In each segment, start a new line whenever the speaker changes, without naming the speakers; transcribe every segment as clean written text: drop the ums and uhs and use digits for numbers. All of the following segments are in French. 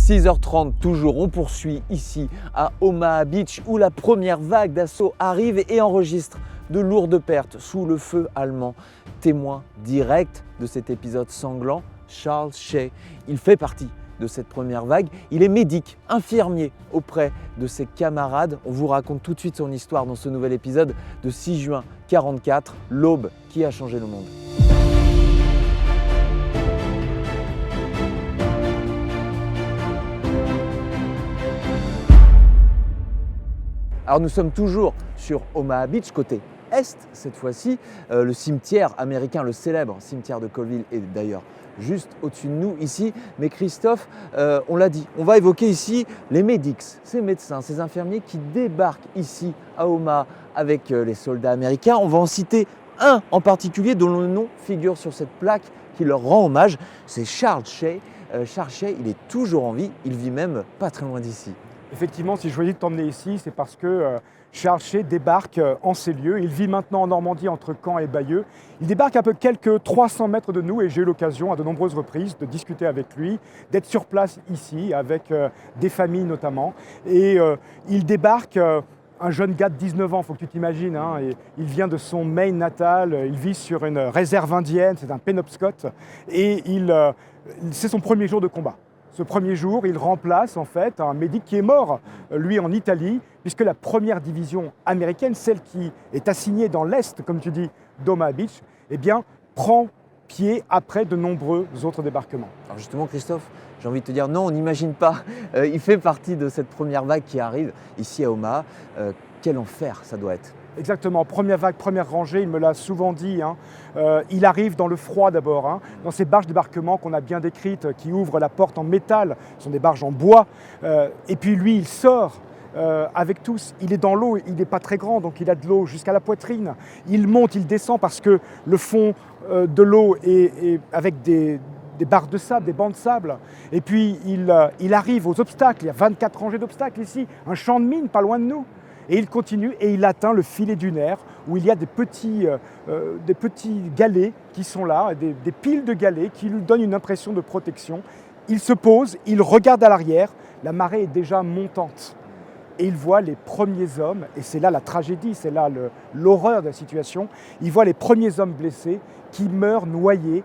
6h30 toujours, on poursuit ici à Omaha Beach où la première vague d'assaut arrive et enregistre de lourdes pertes sous le feu allemand. Témoin direct de cet épisode sanglant, Charles Shea. Il fait partie de cette première vague. Il est médic, infirmier auprès de ses camarades. On vous raconte tout de suite son histoire dans ce nouvel épisode de 6 juin 1944, l'aube qui a changé le monde. Alors nous sommes toujours sur Omaha Beach, côté est cette fois-ci. Le cimetière américain, le célèbre cimetière de Colville est d'ailleurs juste au-dessus de nous ici. Mais Christophe, on l'a dit, on va évoquer ici les medics, ces médecins, ces infirmiers qui débarquent ici à Omaha avec les soldats américains. On va en citer un en particulier dont le nom figure sur cette plaque qui leur rend hommage, c'est Charles Shea. Charles Shea, il est toujours en vie, il vit même pas très loin d'ici.
Effectivement, si je choisis de t'emmener ici, c'est parce que Charles Shea débarque en ces lieux. Il vit maintenant en Normandie entre Caen et Bayeux. Il débarque à peu quelques 300 mètres de nous et j'ai eu l'occasion à de nombreuses reprises de discuter avec lui, d'être sur place ici avec des familles notamment. Et il débarque, un jeune gars de 19 ans, il faut que tu t'imagines, hein, et il vient de son Maine natal, il vit sur une réserve indienne, c'est un Penobscot, et c'est son premier jour de combat. Ce premier jour, il remplace en fait un médic qui est mort, lui en Italie, puisque la première division américaine, celle qui est assignée dans l'Est, comme tu dis, d'Omaha Beach, eh bien, prend pied après de nombreux autres débarquements.
Alors justement, Christophe, j'ai envie de te dire non, on n'imagine pas. Il fait partie de cette première vague qui arrive ici à Omaha. Quel enfer ça doit être.
Exactement, première vague, première rangée, il me l'a souvent dit. Il arrive dans le froid d'abord, dans ces barges de débarquement qu'on a bien décrites, qui ouvrent la porte en métal, ce sont des barges en bois. Et puis lui, il sort avec tous, il est dans l'eau, il n'est pas très grand, donc il a de l'eau jusqu'à la poitrine. Il monte, il descend parce que le fond de l'eau est avec des barres de sable, des bancs de sable. Et puis il arrive aux obstacles, il y a 24 rangées d'obstacles ici, un champ de mine pas loin de nous. Et il continue et il atteint le filet dunaire où il y a des petits galets qui sont là, des piles de galets qui lui donnent une impression de protection. Il se pose, il regarde à l'arrière, la marée est déjà montante. Et il voit les premiers hommes, et c'est là la tragédie, c'est là l'horreur de la situation, il voit les premiers hommes blessés qui meurent noyés,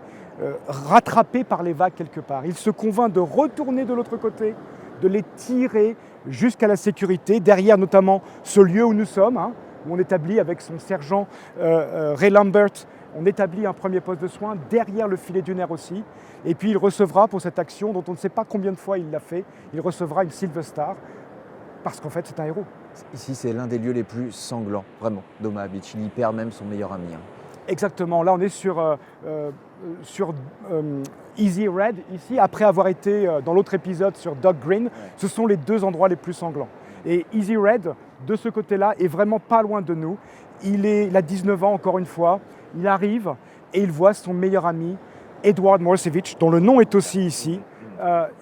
rattrapés par les vagues quelque part. Il se convainc de retourner de l'autre côté, de les tirer jusqu'à la sécurité, derrière notamment ce lieu où nous sommes, où on établit avec son sergent Ray Lambert, on établit un premier poste de soins, derrière le filet dunaire aussi, et puis il recevra pour cette action, dont on ne sait pas combien de fois il l'a fait, il recevra une Silver Star, parce qu'en fait c'est un héros.
Ici c'est l'un des lieux les plus sanglants, vraiment, d'Omaha Beach. Il y perd même son meilleur ami.
Exactement, là on est sur Easy Red ici, après avoir été dans l'autre épisode sur Doug Green, ce sont les deux endroits les plus sanglants. Et Easy Red, de ce côté-là, est vraiment pas loin de nous. Il a 19 ans encore une fois, il arrive et il voit son meilleur ami, Edward Morsevich, dont le nom est aussi ici.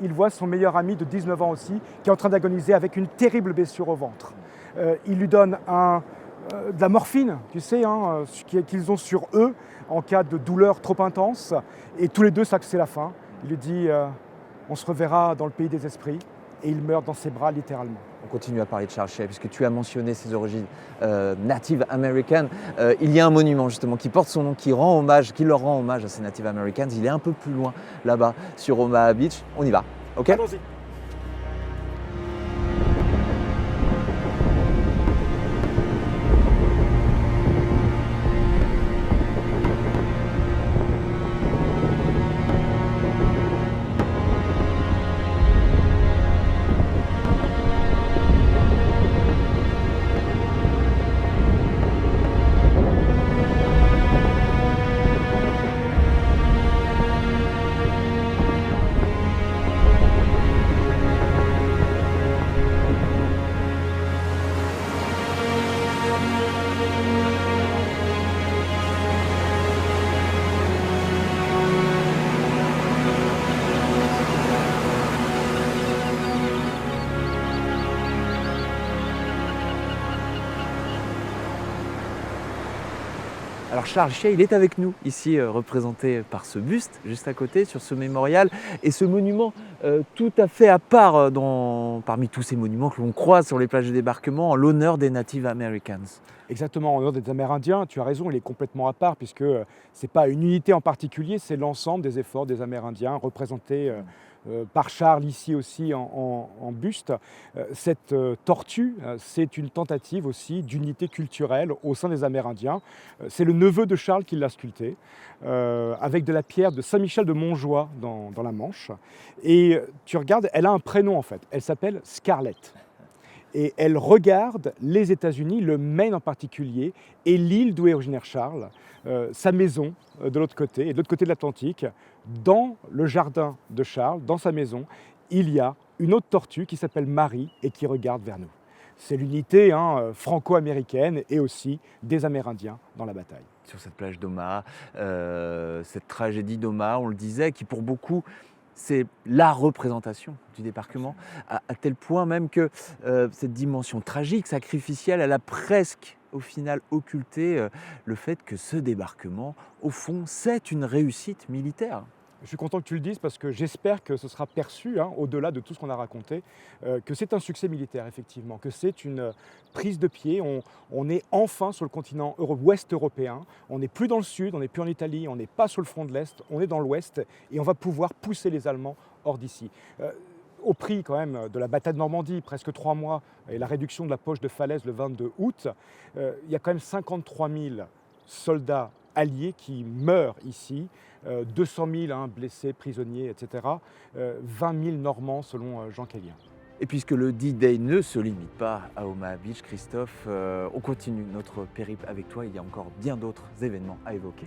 Il voit son meilleur ami de 19 ans aussi, qui est en train d'agoniser avec une terrible blessure au ventre. Il lui donne de la morphine, tu sais, qu'ils ont sur eux en cas de douleur trop intense. Et tous les deux, ça c'est la fin. Il lui dit on se reverra dans le pays des esprits. Et il meurt dans ses bras littéralement.
On continue à parler de Charles Shea puisque tu as mentionné ses origines Native American. Il y a un monument justement qui porte son nom, qui leur rend hommage à ces Native Americans. Il est un peu plus loin là-bas sur Omaha Beach. On y va, ok ?
Allons-y.
Alors Charles Shea, il est avec nous ici, représenté par ce buste juste à côté sur ce mémorial et ce monument tout à fait à part parmi tous ces monuments que l'on croise sur les plages de débarquement en l'honneur des Native Americans.
Exactement, en l'honneur des Amérindiens, tu as raison, il est complètement à part puisque ce n'est pas une unité en particulier, c'est l'ensemble des efforts des Amérindiens représentés par Charles ici aussi en buste. Cette tortue, c'est une tentative aussi d'unité culturelle au sein des Amérindiens. C'est le neveu de Charles qui l'a sculpté, avec de la pierre de Saint-Michel de Montjoie dans la Manche. Et tu regardes, elle a un prénom en fait, elle s'appelle Scarlett. Et elle regarde les États-Unis, le Maine en particulier, et l'île d'où est originaire Charles, sa maison de l'autre côté, et de l'autre côté de l'Atlantique, dans le jardin de Charles, dans sa maison, il y a une autre tortue qui s'appelle Marie et qui regarde vers nous. C'est l'unité franco-américaine et aussi des Amérindiens dans la bataille.
Sur cette plage d'Omaha, cette tragédie d'Omaha, on le disait, qui pour beaucoup c'est la représentation du débarquement, à tel point même que cette dimension tragique, sacrificielle, elle a presque au final occulté le fait que ce débarquement, au fond, c'est une réussite militaire.
Je suis content que tu le dises parce que j'espère que ce sera perçu, au-delà de tout ce qu'on a raconté, que c'est un succès militaire, effectivement, que c'est une prise de pied. On est enfin sur le continent ouest européen. On n'est plus dans le sud, on n'est plus en Italie, on n'est pas sur le front de l'Est, on est dans l'ouest et on va pouvoir pousser les Allemands hors d'ici. Au prix quand même de la bataille de Normandie, presque 3 mois, et la réduction de la poche de Falaise le 22 août, il y a quand même 53 000 soldats alliés qui meurent ici, 200 000 blessés, prisonniers, etc. 20 000 Normands selon Jean Kellien.
Et puisque le D-Day ne se limite pas à Omaha Beach, Christophe, on continue notre périple avec toi. Il y a encore bien d'autres événements à évoquer.